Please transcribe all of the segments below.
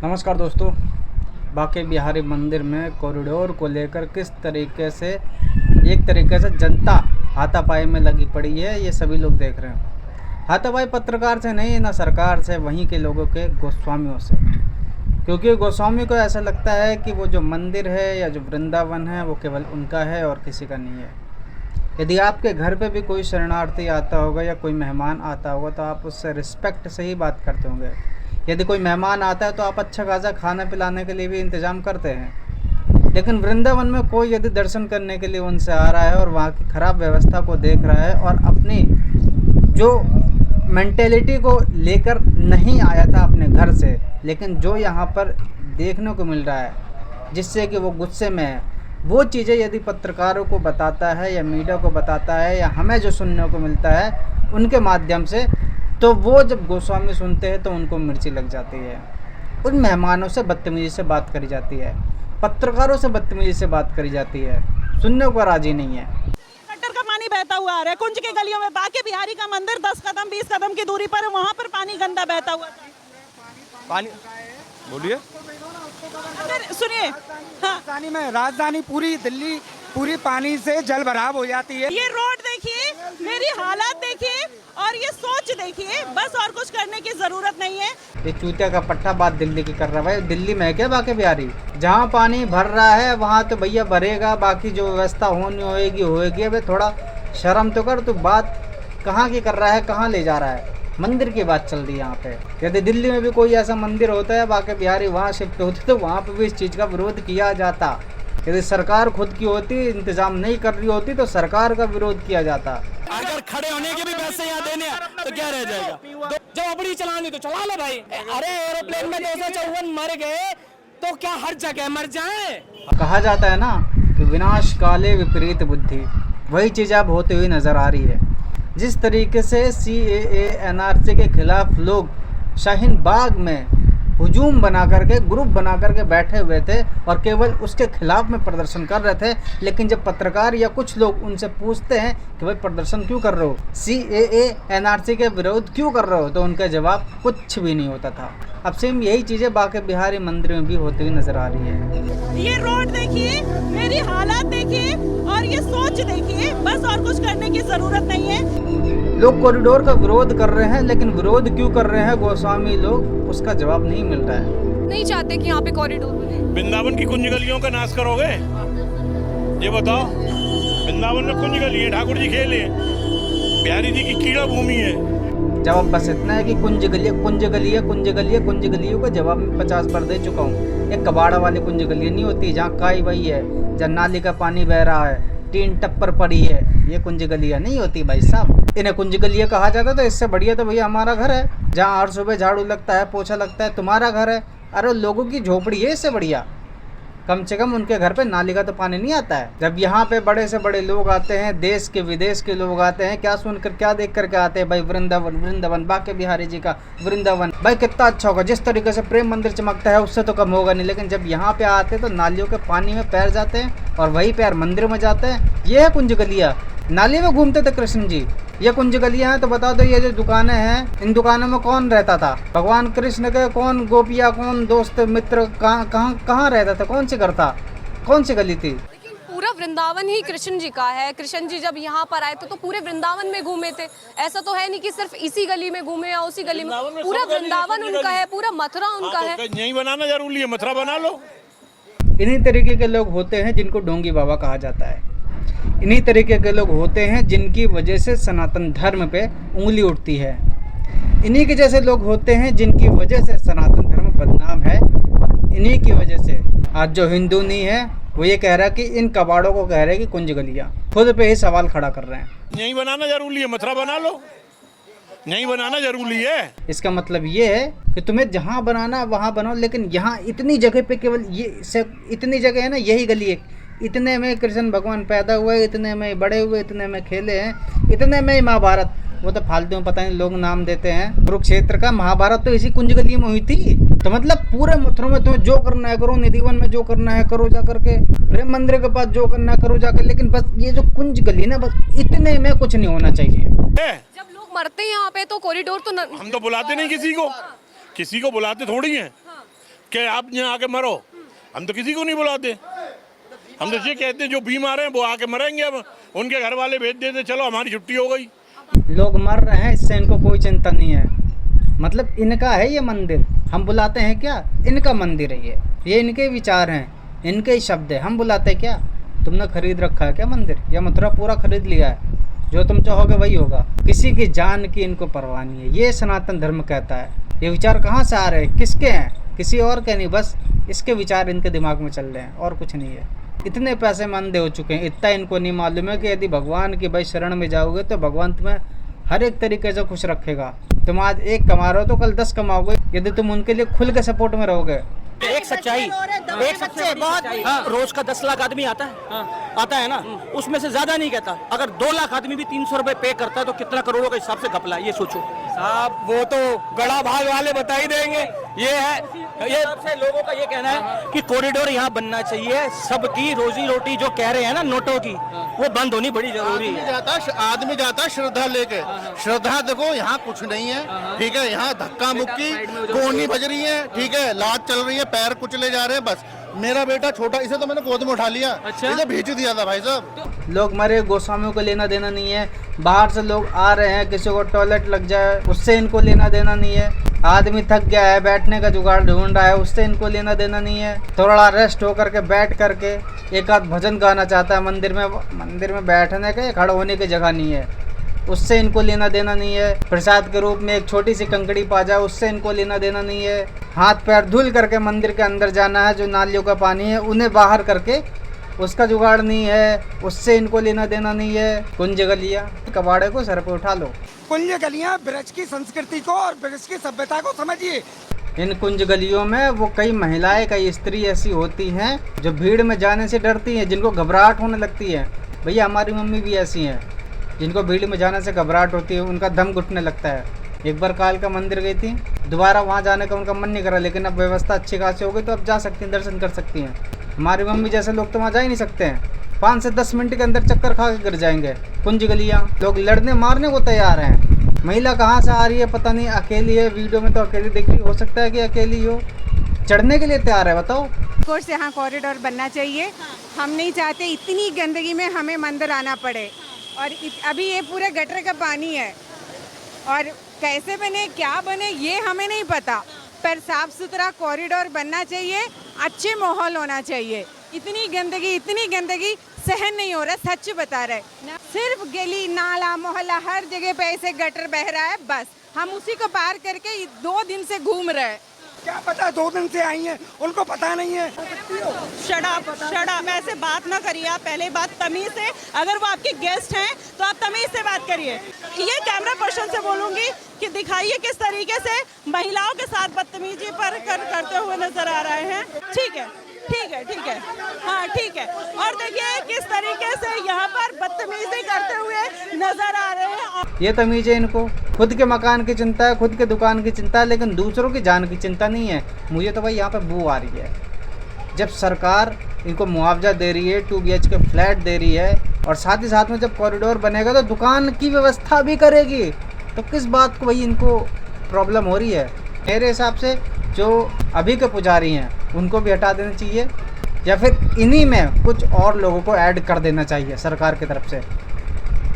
नमस्कार दोस्तों। बांके बिहारी मंदिर में कॉरिडोर को लेकर किस तरीके से एक तरीके से जनता हाथापाई में लगी पड़ी है, ये सभी लोग देख रहे हैं। हाथापाई पत्रकार से नहीं, ना सरकार से, वहीं के लोगों के गोस्वामियों से। क्योंकि गोस्वामी को ऐसा लगता है कि वो जो मंदिर है या जो वृंदावन है वो केवल उनका है और किसी का नहीं है। यदि आपके घर पे भी कोई शरणार्थी आता होगा या कोई मेहमान आता होगा तो आप उससे रिस्पेक्ट से ही बात करते होंगे। यदि कोई मेहमान आता है तो आप अच्छा खासा खाना पिलाने के लिए भी इंतज़ाम करते हैं। लेकिन वृंदावन में कोई यदि दर्शन करने के लिए उनसे आ रहा है और वहाँ की ख़राब व्यवस्था को देख रहा है और अपनी जो मेंटेलिटी को लेकर नहीं आया था अपने घर से, लेकिन जो यहाँ पर देखने को मिल रहा है जिससे कि वो गुस्से में है, वो चीज़ें यदि पत्रकारों को बताता है या मीडिया को बताता है या हमें जो सुनने को मिलता है उनके माध्यम से, तो वो जब गोस्वामी सुनते हैं तो उनको मिर्ची लग जाती है। उन मेहमानों से बदतमीज़ी से बात करी जाती है, पत्रकारों से बदतमीज़ी से बात करी जाती है, सुनने को राजी नहीं है। गटर का पानी बहता हुआ आ रहा है कुंज के गलियों में। बांके बिहारी का मंदिर 10 कदम 20 कदम की दूरी पर है, वहाँ पर पानी गंदा बहता हुआ पानी बोलिए। अगर सुनिए, हाँ, राजधानी पूरी दिल्ली पूरी पानी से जल भराव हो जाती है। ये रोड देखिए, मेरी हालात देखिए और ये सोच देखिए, बस और कुछ करने की जरूरत नहीं है। ये चूतिया का पट्टा बात दिल्ली की कर रहा है। भाई दिल्ली में है क्या बांके बिहारी? जहाँ पानी भर रहा है वहाँ तो भैया भरेगा, बाकी जो व्यवस्था होनी होएगी। अबे थोड़ा शर्म तो कर, तू बात कहाँ की कर रहा है, कहाँ ले जा रहा है? मंदिर की बात चल रही है यहाँ पे। यदि दिल्ली में भी कोई ऐसा मंदिर होता है, बांके बिहारी वहाँ शिफ्ट होती तो वहाँ पे भी इस चीज़ का विरोध किया जाता। यदि सरकार खुद की होती, इंतजाम नहीं कर रही होती तो सरकार का विरोध किया जाता। अगर खड़े होने के भी पैसे यहाँ देने हैं तो क्या रह जाएगा? जब अपनी चलानी तो चला लो भाई। अरे एरोप्लेन में 254 मर गए तो क्या हर जगह मर जाए? कहा जाता है ना कि विनाश काले विपरीत बुद्धि, वही चीज़ अब होती हुई नज़र आ रही है। जिस तरीके से CAA NRC के खिलाफ लोग शाहीन बाग में हुजूम बना करके, ग्रुप बना करके बैठे हुए थे और केवल उसके खिलाफ में प्रदर्शन कर रहे थे, लेकिन जब पत्रकार या कुछ लोग उनसे पूछते हैं कि भाई प्रदर्शन क्यों कर रहे हो, CAA NRC के विरोध क्यों कर रहे हो, तो उनका जवाब कुछ भी नहीं होता था। अब सेम यही चीज़ें बांके बिहारी मंदिर में भी होती हुई नजर आ रही है। ये रोड देखिए, मेरी हालात देखिए और ये सोच देखिए, बस और कुछ करने की जरूरत नहीं है। लोग कॉरिडोर का विरोध कर रहे हैं, लेकिन विरोध क्यों कर रहे हैं गोस्वामी लोग, उसका जवाब नहीं मिल रहा है। नहीं चाहते कि यहाँ पे कॉरिडोर बने। वृंदावन की कुंज गलियों का नाश करोगे? ये बताओ। वृंदावन में कुंज गली है, ठाकुर जी खेले, बिहारी जी की कीड़ा भूमि है। जवाब बस इतना है कि कुंज गलियों का जवाब मैं 50 बार दे चुका हूँ। एक कबाड़ा वाली कुंज गली नहीं होती जहाँ काई बही है, जहाँ नाली का पानी बह रहा है, टीन टप्पर पड़ी है, ये कुंज गलियाँ नहीं होती भाई साहब। इन्हें कुंज गलियाँ कहा जाता तो इससे बढ़िया तो भैया हमारा घर है, जहाँ हर सुबह झाड़ू लगता है, पोछा लगता है, तुम्हारा घर है। अरे लोगों की झोपड़ी है, इससे बढ़िया। कम से कम उनके घर पे नाली का तो पानी नहीं आता है। जब यहाँ पे बड़े से बड़े लोग आते हैं, देश के विदेश के लोग आते हैं, क्या सुनकर क्या देख करके आते हैं? भाई वृंदावन बांके बिहारी जी का वृंदावन, भाई कितना अच्छा होगा। जिस तरीके से प्रेम मंदिर चमकता है उससे तो कम होगा नहीं। लेकिन जब यहाँ पे आते हैं तो नालियों के पानी में पैर जाते हैं और वही पैर मंदिर में जाते हैं। ये है कुंज गलियाँ। नाली में घूमते थे कृष्ण जी, ये कुंज गलियाँ हैं। तो बता दो, ये जो दुकानें हैं, इन दुकानों में कौन रहता था? भगवान कृष्ण के कौन गोपिया, कौन दोस्त मित्र, कहाँ रहता था? कौन सी घर था, कौन सी गली थी? लेकिन पूरा वृंदावन ही कृष्ण जी का है। कृष्ण जी जब यहाँ पर आए थे तो पूरे वृंदावन में घूमे थे। ऐसा तो है नहीं कि सिर्फ इसी गली में घूमे या उसी गली में। पूरा वृंदावन उनका है, पूरा मथुरा उनका है। यही बनाना जरूरी है, मथुरा बना लो। इन्हीं तरीके के लोग होते हैं जिनको डोंगी बाबा कहा जाता है। इन्हीं तरीके के लोग होते हैं जिनकी वजह से सनातन धर्म पे उंगली उठती है। इन्हीं के जैसे लोग होते हैं जिनकी वजह से सनातन धर्म बदनाम है। इन्हीं की वजह से आज जो हिंदू नहीं है वो ये कह रहा है कि इन कबाड़ों को कह रहे हैं कि कुंज गलियाँ, खुद पे ही सवाल खड़ा कर रहे हैं। यही बनाना जरूरी है, मथुरा बना लो। यही बनाना जरूरी है। इसका मतलब ये है कि तुम्हें जहाँ बनाना वहाँ बनाओ, लेकिन यहाँ इतनी जगह पे केवल ये इतनी जगह है ना, यही गली है, इतने में कृष्ण भगवान पैदा हुए, इतने में बड़े हुए, इतने में खेले हैं, इतने में ही महाभारत, वो तो फालतू में पता नहीं लोग नाम देते हैं। कुरुक्षेत्र का महाभारत तो इसी कुंज गली में हुई थी। तो मतलब पूरे मथुरा में तुम्हें जो करना है करो, निधिवन में जो करना है करो जा करके, प्रेम मंदिर के पास जो करना है करो जाकर, लेकिन बस ये जो कुंज गली ना, बस इतने में कुछ नहीं होना चाहिए। जब लोग मरते हैं यहाँ पे तो कॉरिडोर तो हम तो बुलाते नहीं किसी को बुलाते थोड़ी हैं। कि आप यहाँ आके मरो। हम तो किसी को नहीं बुलाते, हम तो ये कहते हैं जो बीमार हैं वो आके मरेंगे, अब उनके घर वाले भेज देते, चलो हमारी छुट्टी हो गई। लोग मर रहे हैं, इससे इनको कोई चिंता नहीं है। मतलब इनका है ये मंदिर, हम बुलाते हैं क्या? इनका मंदिर है ये इनके विचार हैं, इनके ही शब्द है, हम बुलाते क्या? तुमने खरीद रखा है क्या मंदिर? या मथुरा पूरा खरीद लिया है, जो तुम चाहोगे वही होगा। किसी की जान की इनको परवाह नहीं है, ये सनातन धर्म कहता है। ये विचार कहाँ से आ रहे हैं, किसके हैं? किसी और के नहीं, बस इसके विचार इनके दिमाग में चल रहे हैं और कुछ नहीं है। इतने पैसे मंदे हो चुके हैं, इतना इनको नहीं मालूम है कि यदि भगवान की भाई शरण में जाओगे तो भगवान तुम्हें हर एक तरीके से खुश रखेगा। तुम आज 1 कमा रहे हो तो कल 10 कमाओगे, यदि तुम उनके लिए खुल के सपोर्ट में रहोगे। एक सच्चाई, एक सच्चाई बहुत। हाँ, रोज का 10 लाख आदमी आता है, आता है ना, उसमें से ज्यादा नहीं कहता। अगर 2 लाख आदमी भी 300 रुपए पे करता है तो कितना करोड़ों के हिसाब से घपला है, ये सोचो साहब। वो तो गड़ा भाग वाले बता ही देंगे। ये है, ये सबसे लोगों का ये कहना है कि कॉरिडोर यहाँ बनना चाहिए। सबकी रोजी रोटी जो कह रहे हैं ना नोटों की, वो बंद होनी बड़ी जरूरी है। आदमी जाता है श्रद्धा लेके, श्रद्धा देखो यहाँ कुछ नहीं है, ठीक है। यहाँ धक्का मुक्की गोनी बज रही है, ठीक है, लात चल रही है, पैर कुचले जा रहे हैं। बस मेरा बेटा छोटा, इसे तो मैंने गोद में उठा लिया, इसे भेज दिया था भाई साहब। लोग मरे, गोस्वामियों को लेना देना नहीं है। बाहर से लोग आ रहे हैं, किसी को टॉयलेट लग जाए उससे इनको लेना देना नहीं है। आदमी थक गया है, बैठने का जुगाड़ ढूंढ रहा है, उससे इनको लेना देना नहीं है। थोड़ा रेस्ट होकर के बैठ करके एक आध भजन गाना चाहता है मंदिर में बैठने के, खड़े होने की जगह नहीं है, उससे इनको लेना देना नहीं है। प्रसाद के रूप में एक छोटी सी कंकड़ी पा जाए, उससे इनको लेना देना नहीं है। हाथ पैर धुल करके मंदिर के अंदर जाना है, जो नालियों का पानी है उन्हें बाहर करके, उसका जुगाड़ नहीं है, उससे इनको लेना देना नहीं है। कुंज गलियां, कबाड़े को सर पे उठा लो। कुंज गलियां ब्रज की संस्कृति को और ब्रज की सभ्यता को समझिए। इन कुंज गलियों में वो कई महिलाएं, कई स्त्री ऐसी होती हैं जो भीड़ में जाने से डरती हैं, जिनको घबराहट होने लगती है। भैया हमारी मम्मी भी ऐसी हैं, जिनको भीड़ में जाने से घबराहट होती है, उनका दम घुटने लगता है। एक बार कालका मंदिर गई थी, दोबारा वहाँ जाने का उनका मन नहीं करा, लेकिन अब व्यवस्था अच्छी खासी हो गई तो अब जा सकती हैं, दर्शन कर सकती हैं। हमारी मम्मी जैसे लोग तो वहाँ जा ही नहीं सकते हैं, 5 से 10 मिनट के अंदर चक्कर खा के गिर जाएंगे। कुंज गलियाँ, लोग लड़ने मारने को तैयार हैं। महिला कहाँ से आ रही है पता नहीं, अकेली है, वीडियो में तो अकेली दिख रही, हो सकता है कि अकेली हो, चढ़ने के लिए तैयार है। बताओ, कोर्स यहाँ कॉरिडोर बनना चाहिए। हम नहीं चाहते इतनी गंदगी में हमें मंदिर आना पड़े, और अभी ये पूरे गटर का पानी है, और कैसे बने क्या बने ये हमें नहीं पता, पर साफ सुथरा कॉरिडोर बनना चाहिए, अच्छे माहौल होना चाहिए। इतनी गंदगी सहन नहीं हो रहा, सच बता रहे। सिर्फ गली नाला मोहल्ला हर जगह पे ऐसे गटर बह रहा है, बस हम उसी को पार करके 2 दिन से घूम रहे हैं। क्या पता 2 दिन से आई हैं, उनको पता नहीं है। शट अप, ऐसे बात ना करिए आप। पहले बात तमीज से, अगर वो आपके गेस्ट हैं तो आप तमीज से बात करिए। ये कैमरा पर्सन से बोलूंगी कि दिखाइए किस तरीके से महिलाओं के साथ बदतमीजी पर करते हुए नजर आ रहे हैं। ठीक है, हाँ ठीक है। और देखिए किस तरीके से यहाँ पर बदतमीजी करते हुए नजर आ रहे हैं। ये तमीज है इनको, खुद के मकान की चिंता है, खुद के दुकान की चिंता है, लेकिन दूसरों की जान की चिंता नहीं है। मुझे तो भाई यहाँ पे बू आ रही है। जब सरकार इनको मुआवजा दे रही है, 2 BHK फ्लैट दे रही है, और साथ ही साथ में जब कॉरिडोर बनेगा तो दुकान की व्यवस्था भी करेगी, तो किस बात को भाई इनको प्रॉब्लम हो रही है? मेरे हिसाब से जो अभी के पुजारी हैं उनको भी हटा देना चाहिए, या फिर इन्हीं में कुछ और लोगों को ऐड कर देना चाहिए सरकार की तरफ से।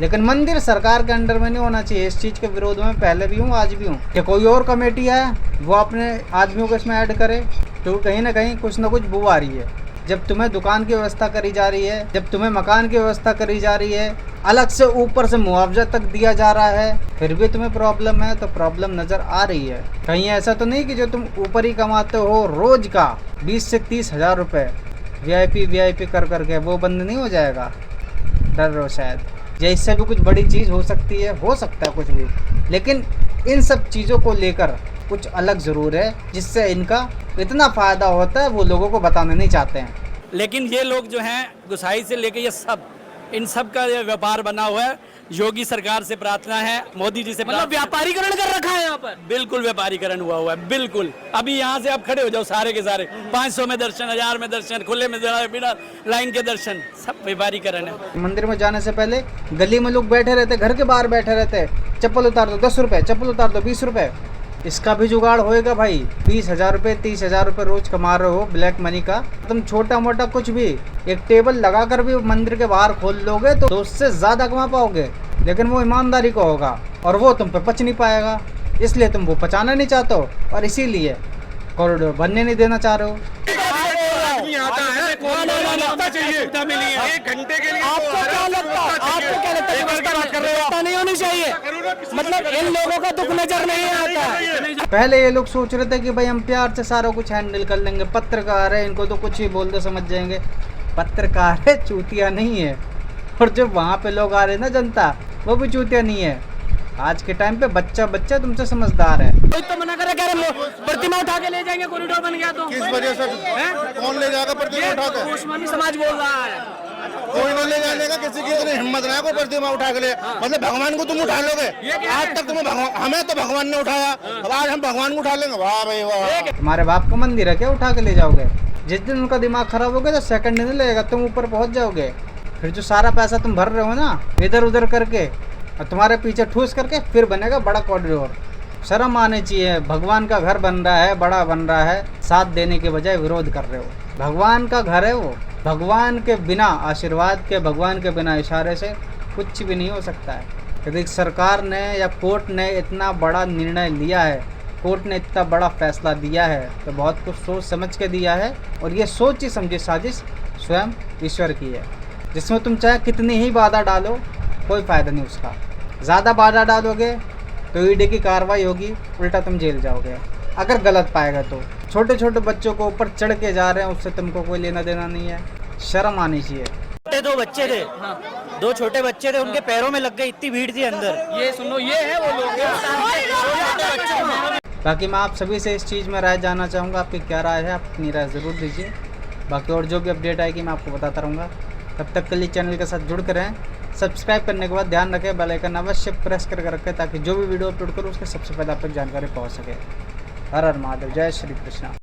लेकिन मंदिर सरकार के अंडर में नहीं होना चाहिए। इस चीज़ के विरोध में पहले भी हूँ, आज भी हूँ, कि कोई और कमेटी है वो अपने आदमियों को इसमें ऐड करे, तो कहीं ना कहीं कुछ ना कुछ बू आ रही है। जब तुम्हें दुकान की व्यवस्था करी जा रही है, जब तुम्हें मकान की व्यवस्था करी जा रही है, अलग से ऊपर से मुआवजा तक दिया जा रहा है, फिर भी तुम्हें प्रॉब्लम है, तो प्रॉब्लम नज़र आ रही है। कहीं ऐसा तो नहीं कि जो तुम ऊपर ही कमाते हो रोज़ का 20 से 30 हज़ार रुपये VIP कर करके, वो बंद नहीं हो जाएगा? डर रहो शायद, या इससे भी कुछ बड़ी चीज़ हो सकती है, हो सकता है कुछ भी, लेकिन इन सब चीज़ों को लेकर कुछ अलग ज़रूर है, जिससे इनका इतना फ़ायदा होता है वो लोगों को बताना नहीं चाहते हैं। लेकिन ये लोग जो हैं गुसाई से लेके ये सब, इन सब का ये व्यापार बना हुआ है। योगी सरकार से प्रार्थना है, मोदी जी से, मतलब व्यापारीकरण कर रखा है यहाँ पर। बिल्कुल व्यापारीकरण हुआ है, बिल्कुल। अभी यहाँ से आप खड़े हो जाओ, सारे के सारे 500 में दर्शन, 1000 में दर्शन, खुले में बिना लाइन के दर्शन, सब व्यापारीकरण है। मंदिर में जाने से पहले गली में लोग बैठे रहते, घर के बाहर बैठे रहते, चप्पल उतार दो 10 रुपये, चप्पल उतार दो 20 रुपये, इसका भी जुगाड़ होएगा भाई। 20,000 रुपये 30,000 रुपये रोज कमा रहे हो ब्लैक मनी का, तुम छोटा मोटा कुछ भी एक टेबल लगाकर भी मंदिर के बाहर खोल लोगे तो उससे ज्यादा कमा पाओगे, लेकिन वो ईमानदारी को होगा और वो तुम पे पच नहीं पाएगा, इसलिए तुम वो पचाना नहीं चाहते हो और इसीलिए कॉरिडोर बनने नहीं देना चाह रहे हो। आता है एक घंटे के लिए आपको क्या लगता है, आपको क्या लगता है व्यवस्था नहीं होनी चाहिए? मतलब इन लोगों का दुख नजर नहीं आता है। पहले ये लोग सोच रहे थे कि भाई हम प्यार से सारा कुछ हैंडल कर लेंगे, पत्रकार है इनको तो कुछ ही बोल दो समझ जाएंगे। पत्रकार है, चूतिया नहीं है। और जो वहाँ पे लोग आ रहे हैं ना जनता, वो भी चूतिया नहीं है। आज के टाइम पे बच्चा बच्चा तुमसे समझदार है। कोई तो मना करे, कह रहे प्रतिमा उठा के ले जाएंगे, कॉरिडोर बन गया तो किस वजह से कौन ले जाएगा प्रतिमा उठा के? उस्मानी समाज बोल रहा है। कोई नहीं ले जाने का, किसी की इतनी हिम्मत ना है कोई प्रतिमा उठा के ले। मतलब भगवान को तुम उठा लोगे? आज तक तुम्हें हमें तो भगवान ने उठाया, अब आज हम भगवान को उठा लेंगे? वाह भाई वाह। तुम्हारे बाप का मंदिर है क्या उठा के ले जाओगे? जिस दिन उनका दिमाग खराब हो गया तो सेकंड नहीं लगेगा, तुम ऊपर पहुंच जाओगे। फिर जो सारा पैसा तुम भर रहे हो ना इधर उधर करके और तुम्हारे पीछे ठूस करके, फिर बनेगा बड़ा कॉरिडोर। शर्म आनी चाहिए। भगवान का घर बन रहा है, बड़ा बन रहा है, साथ देने के बजाय विरोध कर रहे हो। भगवान का घर है वो, भगवान के बिना आशीर्वाद के, भगवान के बिना इशारे से कुछ भी नहीं हो सकता है। यदि सरकार ने या कोर्ट ने इतना बड़ा निर्णय लिया है, कोर्ट ने इतना बड़ा फैसला दिया है तो बहुत कुछ सोच समझ के दिया है और ये सोची समझी साजिश स्वयं ईश्वर की है, जिसमें तुम चाहे कितनी ही बाधा डालो कोई फ़ायदा नहीं उसका। ज़्यादा बाधा डालोगे तो ईडी की कार्रवाई होगी, उल्टा तुम जेल जाओगे अगर गलत पाएगा तो। छोटे छोटे बच्चों को ऊपर चढ़ के जा रहे हैं, उससे तुमको कोई लेना देना नहीं है। शर्म आनी चाहिए। दो बच्चे थे, दो छोटे बच्चे थे, उनके पैरों में लग गई, इतनी भीड़ थी अंदर। ये सुनो, ये है वो लोग। बाकी मैं आप सभी से इस चीज़ में राय जानना चाहूँगा, आपकी क्या राय है, आप अपनी राय ज़रूर दीजिए। बाकी और जो भी अपडेट आएगी मैं आपको बताता रहूँगा। तब तक के लिए चैनल के साथ जुड़ कर रहें। सब्सक्राइब करने के बाद ध्यान रखें बेल आइकन अवश्य प्रेस करके रखें ताकि जो भी वीडियो अपलोड करूँ उसके सबसे पहले आप तक जानकारी पहुँच सके। हर हर महादेव, जय श्री कृष्णा।